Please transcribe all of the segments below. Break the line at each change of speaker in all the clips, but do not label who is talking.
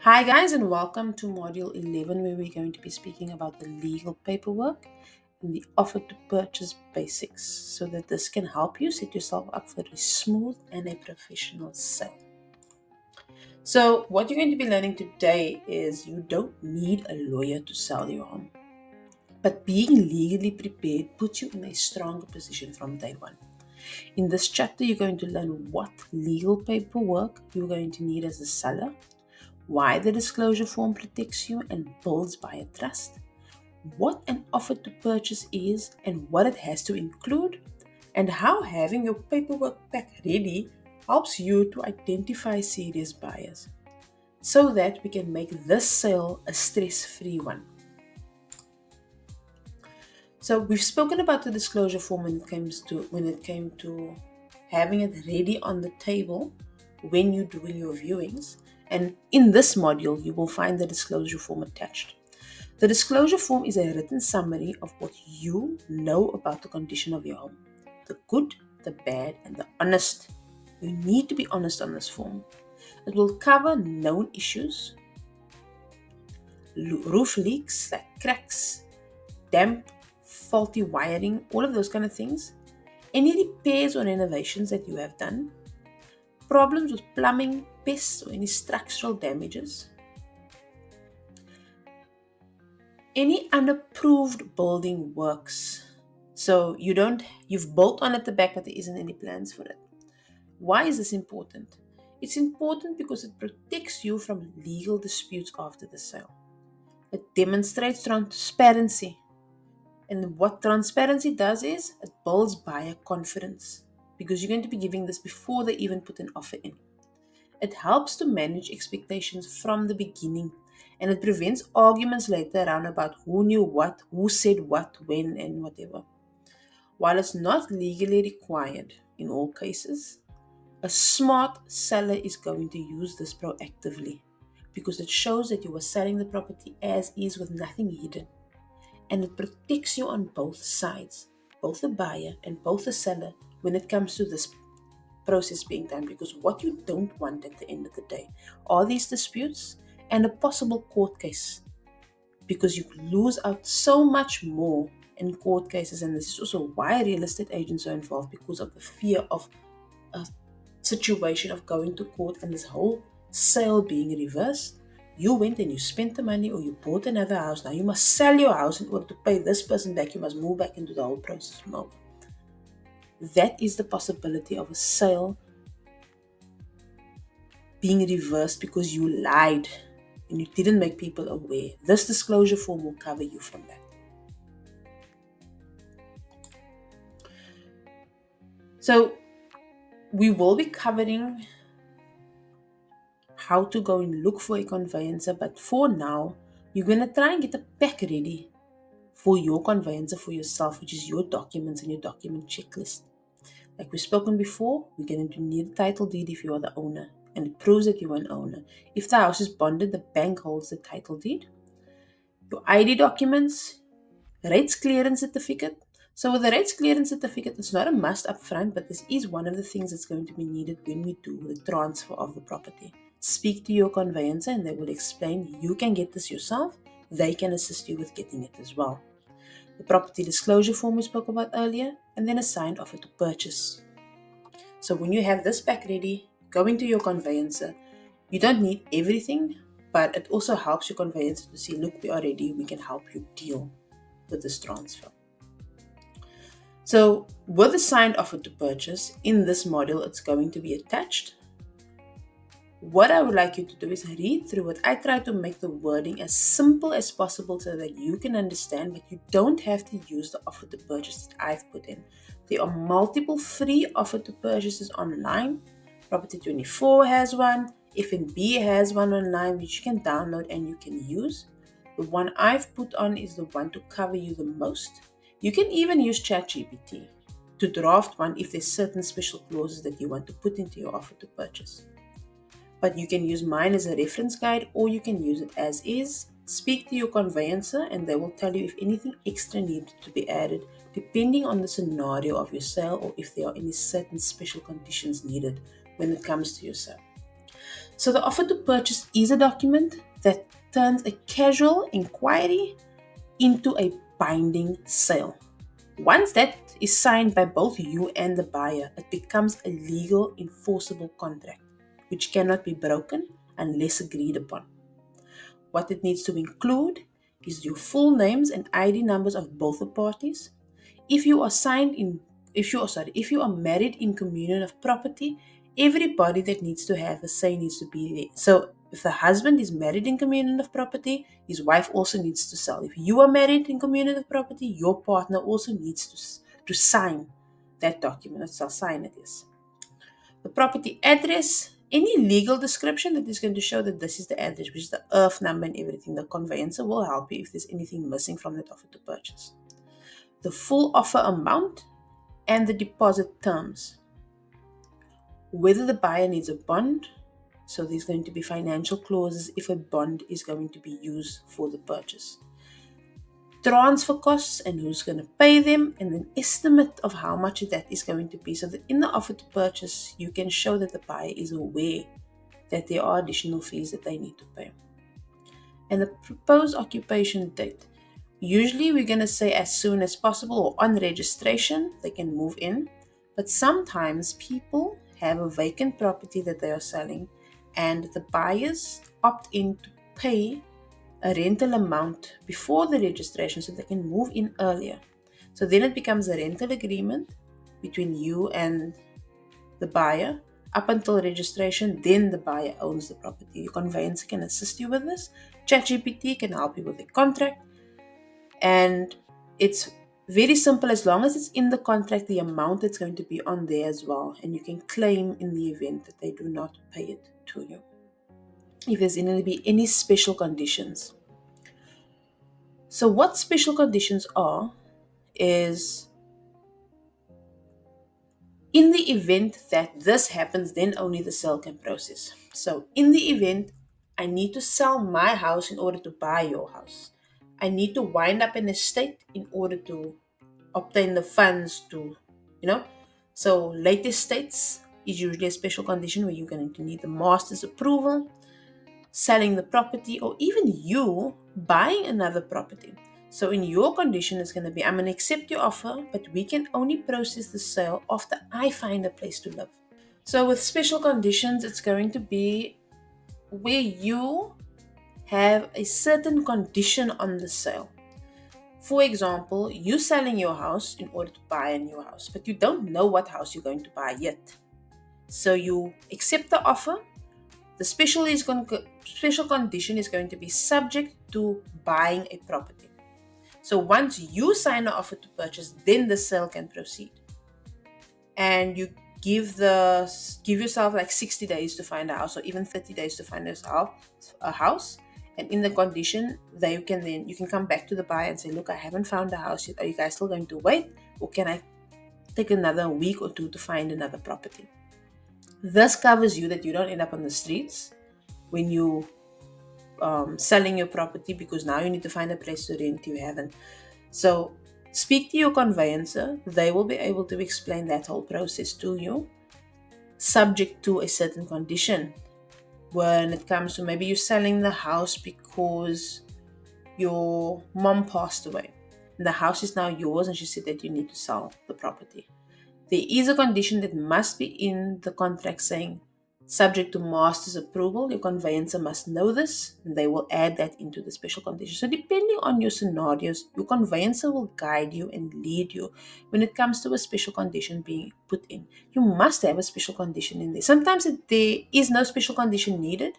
Hi, guys, and welcome to Module 11, where we're going to be speaking about the legal paperwork and the offer to purchase basics so that this can help you set yourself up for a smooth and a professional sale. So, what you're going to be learning today is you don't need a lawyer to sell your home, but being legally prepared puts you in a stronger position from day one. In this chapter, you're going to learn what legal paperwork you're going to need as a seller, why the disclosure form protects you and builds buyer trust, what an offer to purchase is and what it has to include, and how having your paperwork pack ready helps you to identify serious buyers so that we can make this sale a stress-free one. So we've spoken about the disclosure form when it came to having it ready on the table when you're doing your viewings. And in this module, you will find the disclosure form attached. The disclosure form is a written summary of what you know about the condition of your home, the good, the bad, and the honest. You need to be honest on this form. It will cover known issues, roof leaks like cracks, damp, faulty wiring, all of those kind of things, any repairs or renovations that you have done, problems with plumbing, pests, or any structural damages, any unapproved building works. So you've built on at the back, but there isn't any plans for it. Why is this important? It's important because it protects you from legal disputes after the sale. It demonstrates transparency. And what transparency does is it builds buyer confidence because you're going to be giving this before they even put an offer in. It helps to manage expectations from the beginning and it prevents arguments later around about who knew what, who said what, when, and whatever. While it's not legally required in all cases, a smart seller is going to use this proactively because it shows that you are selling the property as is with nothing hidden. And it protects you on both sides, both the buyer and both the seller, when it comes to this process being done. Because what you don't want at the end of the day are these disputes and a possible court case, because you lose out so much more in court cases. And this is also why real estate agents are involved, because of the fear of a situation of going to court and this whole sale being reversed. You went and you spent the money or you bought another house. Now you must sell your house in order to pay this person back. You must move back into the whole process from over. That is the possibility of a sale being reversed because you lied and you didn't make people aware. This disclosure form will cover you from that. So we will be covering how to go and look for a conveyancer, but for now, you're going to try and get a pack ready for your conveyancer for yourself, which is your documents and your document checklist. Like we've spoken before, we're going to need a title deed if you are the owner, and it proves that you are an owner. If the house is bonded, the bank holds the title deed. Your ID documents, rates clearance certificate. So with the rates clearance certificate, it's not a must up front, but this is one of the things that's going to be needed when we do the transfer of the property. Speak to your conveyancer and they will explain you can get this yourself. They can assist you with getting it as well. The property disclosure form we spoke about earlier, and then a signed offer to purchase. So when you have this pack ready, going to your conveyancer, you don't need everything, but it also helps your conveyancer to see, look, we are ready, we can help you deal with this transfer. So with the signed offer to purchase, in this module, it's going to be attached. What I would like you to do is read through it. I try to make the wording as simple as possible so that you can understand, but you don't have to use the offer to purchase that I've put in. There are multiple free offer to purchases online. Property 24 has one. FNB has one online which you can download and you can use. The one I've put on is the one to cover you the most. You can even use ChatGPT to draft one if there's certain special clauses that you want to put into your offer to purchase. But you can use mine as a reference guide or you can use it as is. Speak to your conveyancer and they will tell you if anything extra needs to be added depending on the scenario of your sale or if there are any certain special conditions needed when it comes to your sale. So the offer to purchase is a document that turns a casual inquiry into a binding sale. Once that is signed by both you and the buyer, it becomes a legal enforceable contract, which cannot be broken unless agreed upon. What it needs to include is your full names and ID numbers of both the parties. If you are signed in if you are married in communion of property, everybody that needs to have a say needs to be there. So if the husband is married in communion of property, his wife also needs to sell. If you are married in communion of property, your partner also needs to sign that document. Or sign it, yes. The property address, any legal description that is going to show that this is the address, which is the earth number and everything. The conveyancer will help you if there's anything missing from that offer to purchase. The full offer amount and the deposit terms. Whether the buyer needs a bond, so there's going to be financial clauses if a bond is going to be used for the purchase. Transfer costs and who's going to pay them, and an estimate of how much that is going to be, so that in the offer to purchase you can show that the buyer is aware that there are additional fees that they need to pay. And the proposed occupation date, usually we're going to say as soon as possible, or on registration they can move in, but sometimes people have a vacant property that they are selling and the buyers opt in to pay a rental amount before the registration so they can move in earlier. So then it becomes a rental agreement between you and the buyer up until registration. Then the buyer owns the property. Your conveyancer can assist you with this. ChatGPT can help you with the contract, and it's very simple. As long as it's in the contract, the amount that's going to be on there as well, and you can claim in the event that they do not pay it to you if there's going to be any special conditions. So what special conditions are is, in the event that this happens, then only the sale can process. So in the event I need to sell my house in order to buy your house, I need to wind up an estate in order to obtain the funds to, so late estates is usually a special condition where you're going to need the master's approval, selling the property, or even you buying another property. So in your condition, it's going to be, I'm going to accept your offer, but we can only process the sale after I find a place to live. So with special conditions, it's going to be where you have a certain condition on the sale. For example, you selling your house in order to buy a new house, but you don't know what house you're going to buy yet. So you accept the offer. The special condition is going to be subject to buying a property. So once you sign an offer to purchase, then the sale can proceed. And you give yourself like 60 days to find a house, or even 30 days to find a house. And in the condition, you can come back to the buyer and say, look, I haven't found a house yet. Are you guys still going to wait? Or can I take another week or two to find another property? This covers you that you don't end up on the streets when you selling your property, because now you need to find a place to rent. You haven't. So speak to your conveyancer. They will be able to explain that whole process to you, subject to a certain condition. When it comes to maybe you're selling the house because your mom passed away, and the house is now yours, and she said that you need to sell the property. There is a condition that must be in the contract saying, subject to master's approval. Your conveyancer must know this, and they will add that into the special condition. So depending on your scenarios, your conveyancer will guide you and lead you when it comes to a special condition being put in. You must have a special condition in there. Sometimes there is no special condition needed,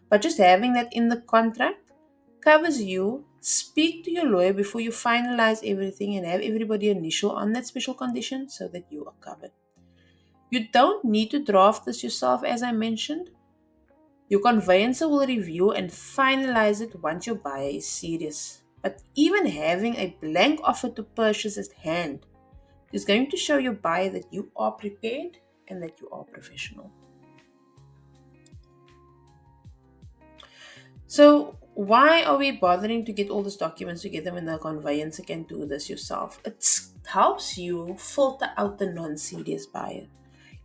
but just having that in the contract covers you. Speak to your lawyer before you finalize everything and have everybody initial on that special condition so that you are covered. You don't need to draft this yourself, as I mentioned. Your conveyancer will review and finalize it once your buyer is serious. But even having a blank offer to purchase at hand is going to show your buyer that you are prepared and that you are professional. So why are we bothering to get all these documents together when the conveyancer can do this yourself? It helps you filter out the non-serious buyer.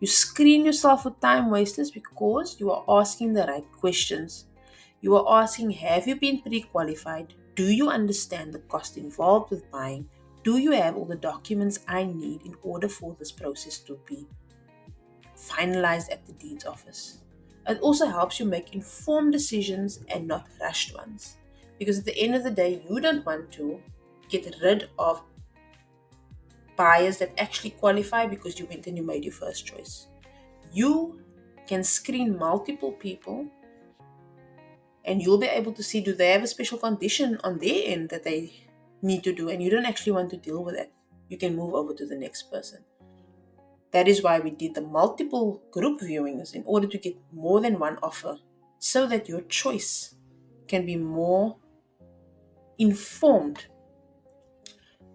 You screen yourself for time wasters because you are asking the right questions. You are asking, have you been pre-qualified? Do you understand the cost involved with buying? Do you have all the documents I need in order for this process to be finalized at the deeds office? It also helps you make informed decisions and not rushed ones. Because at the end of the day, you don't want to get rid of buyers that actually qualify because you went and you made your first choice. You can screen multiple people and you'll be able to see, do they have a special condition on their end that they need to do, and you don't actually want to deal with it. You can move over to the next person. That is why we did the multiple group viewings in order to get more than one offer so that your choice can be more informed.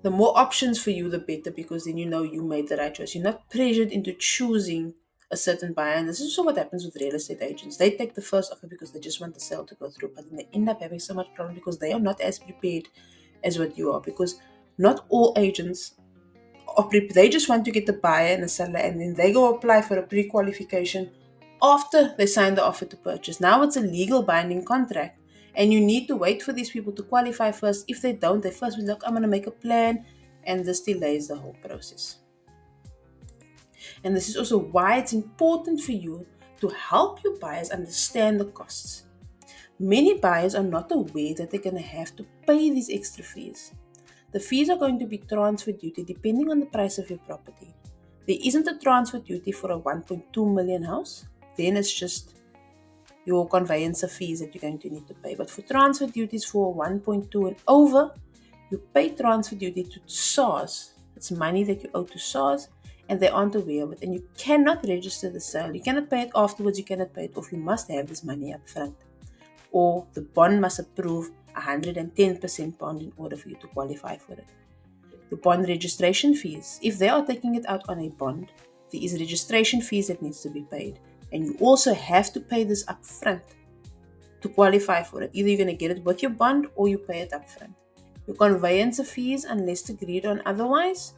The more options for you, the better, because then you know you made the right choice. You're not pressured into choosing a certain buyer. And this is also what happens with real estate agents. They take the first offer because they just want the sale to go through, but then they end up having so much problem because they are not as prepared as what you are. Because not all agents they just want to get the buyer and the seller, and then they go apply for a pre-qualification after they sign the offer to purchase. Now it's a legal binding contract, and you need to wait for these people to qualify first. If they don't, they first will look, I'm going to make a plan, and this delays the whole process. And this is also why it's important for you to help your buyers understand the costs. Many buyers are not aware that they're going to have to pay these extra fees. The fees are going to be transfer duty depending on the price of your property. There isn't a transfer duty for a 1.2 million house. Then it's just your conveyancer fees that you're going to need to pay. But for transfer duties for 1.2 and over, you pay transfer duty to SARS. It's money that you owe to SARS, and they aren't aware of it. And you cannot register the sale. You cannot pay it afterwards. You cannot pay it off. You must have this money up front. Or the bond must approve 110% bond in order for you to qualify for it. The bond registration fees, if they are taking it out on a bond, there is registration fees that needs to be paid. And you also have to pay this up front to qualify for it. Either you're going to get it with your bond or you pay it up front. Your conveyancer fees, unless agreed on otherwise,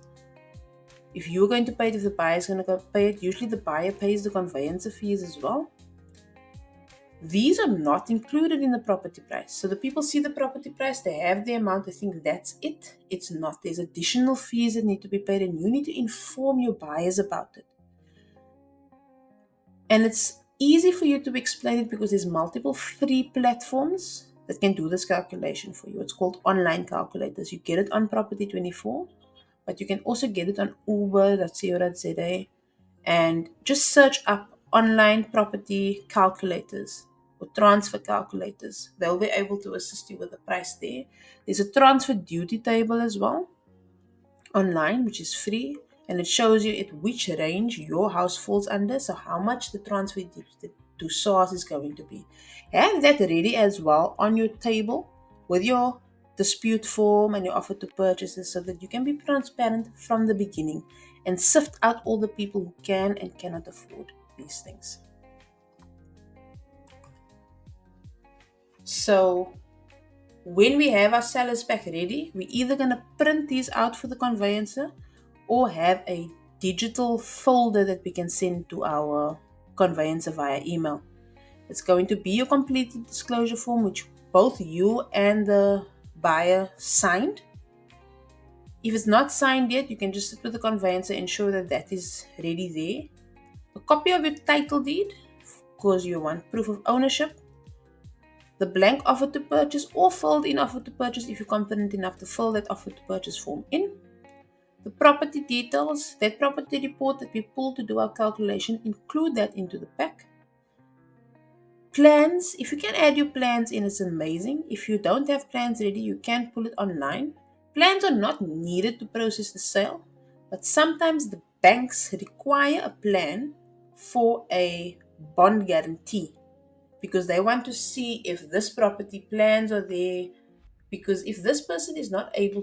if you're going to pay it, if the buyer is going to go pay it, usually the buyer pays the conveyancer fees as well. These are not included in the property price. So the people see the property price, they have the amount, they think that's it. It's not. There's additional fees that need to be paid, and you need to inform your buyers about it. And it's easy for you to explain it because there's multiple free platforms that can do this calculation for you. It's called online calculators. You get it on Property 24, but you can also get it on uber.co.za and just search up online property calculators or transfer calculators. They'll be able to assist you with the price there. There's a transfer duty table as well online, which is free, and it shows you at which range your house falls under, so how much the transfer duty to SARS is going to be. Have that ready as well on your table with your dispute form and your offer to purchases so that you can be transparent from the beginning and sift out all the people who can and cannot afford these things. So when we have our sellers pack ready, we're either going to print these out for the conveyancer or have a digital folder that we can send to our conveyancer via email. It's going to be your completed disclosure form, which both you and the buyer signed. If it's not signed yet, you can just sit with the conveyancer, ensure that that is ready there. A copy of your title deed, because you want proof of ownership. The blank offer to purchase or filled in offer to purchase if you're confident enough to fill that offer to purchase form in. The property details, that property report that we pull to do our calculation, include that into the pack. Plans, if you can add your plans in, it's amazing. If you don't have plans ready, you can pull it online. Plans are not needed to process the sale, but sometimes the banks require a plan for a bond guarantee because they want to see if this property plans are there. Because if this person is not able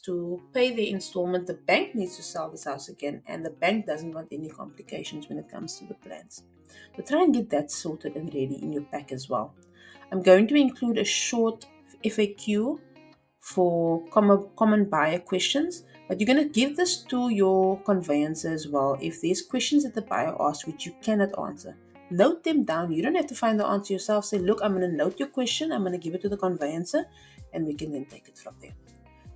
to pay their installment, the bank needs to sell this house again, and the bank doesn't want any complications when it comes to the plans. So try and get that sorted and ready in your pack as well. I'm going to include a short FAQ for common buyer questions, but you're going to give this to your conveyancer as well. If there's questions that the buyer asks which you cannot answer, note them down. You don't have to find the answer yourself. Say, look, I'm going to note your question, I'm going to give it to the conveyancer, and we can then take it from there.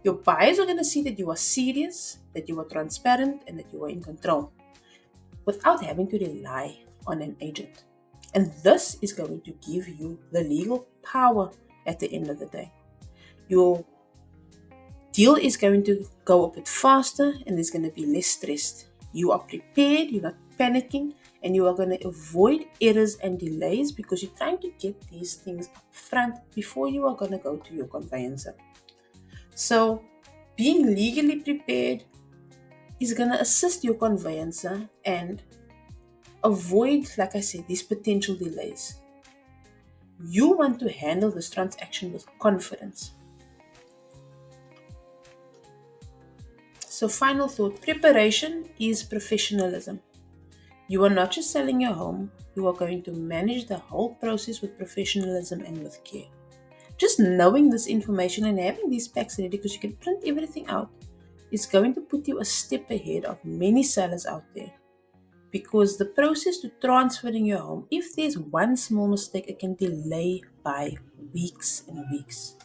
Your buyers are going to see that you are serious, that you are transparent, and that you are in control without having to rely on an agent. And this is going to give you the legal power at the end of the day. Your deal is going to go a bit faster and there's going to be less stress. You are prepared, you're not panicking, and you are going to avoid errors and delays because you're trying to get these things up front before you are going to go to your conveyancer. So, being legally prepared is going to assist your conveyancer and avoid, like I said, these potential delays. You want to handle this transaction with confidence. So, final thought, preparation is professionalism. You are not just selling your home, you are going to manage the whole process with professionalism and with care. Just knowing this information and having these packs ready, because you can print everything out, is going to put you a step ahead of many sellers out there. Because the process to transferring your home, if there's one small mistake, it can delay by weeks and weeks.